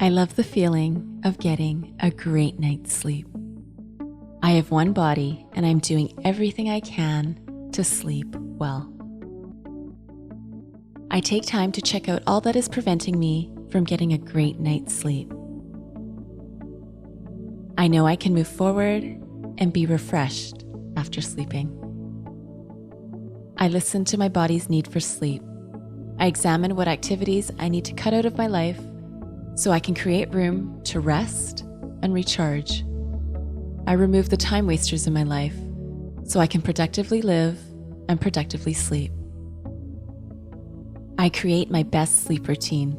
I love the feeling of getting a great night's sleep. I have one body and I'm doing everything I can to sleep well. I take time to check out all that is preventing me from getting a great night's sleep. I know I can move forward and be refreshed after sleeping. I listen to my body's need for sleep. I examine what activities I need to cut out of my life so I can create room to rest and recharge. I remove the time wasters in my life so I can productively live and productively sleep. I create my best sleep routine.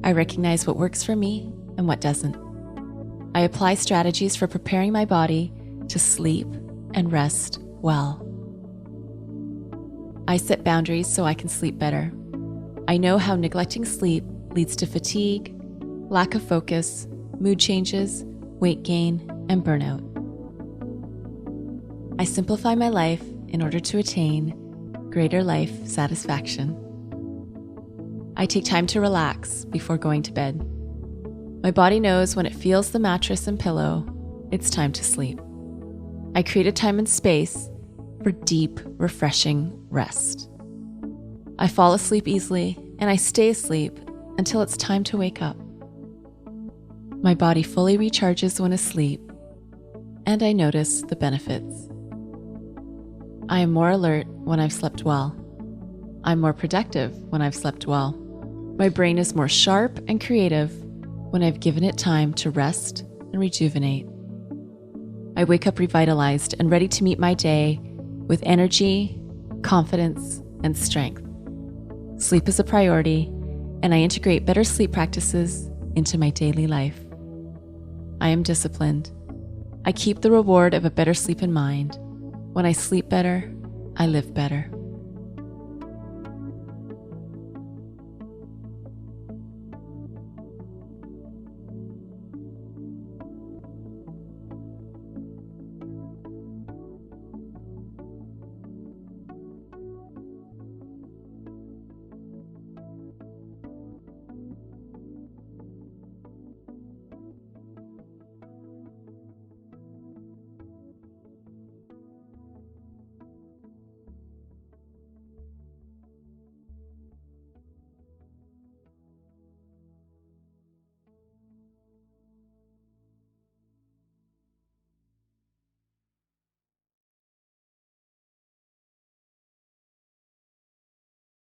I recognize what works for me and what doesn't. I apply strategies for preparing my body to sleep and rest well. I set boundaries so I can sleep better. I know how neglecting sleep leads to fatigue, lack of focus, mood changes, weight gain, and burnout. I simplify my life in order to attain greater life satisfaction. I take time to relax before going to bed. My body knows when it feels the mattress and pillow, it's time to sleep. I create a time and space for deep, refreshing rest. I fall asleep easily and I stay asleep until it's time to wake up. My body fully recharges when asleep, and I notice the benefits. I am more alert when I've slept well. I'm more productive when I've slept well. My brain is more sharp and creative when I've given it time to rest and rejuvenate. I wake up revitalized and ready to meet my day with energy, confidence, and strength. Sleep is a priority, and I integrate better sleep practices into my daily life. I am disciplined. I keep the reward of a better sleep in mind. When I sleep better, I live better.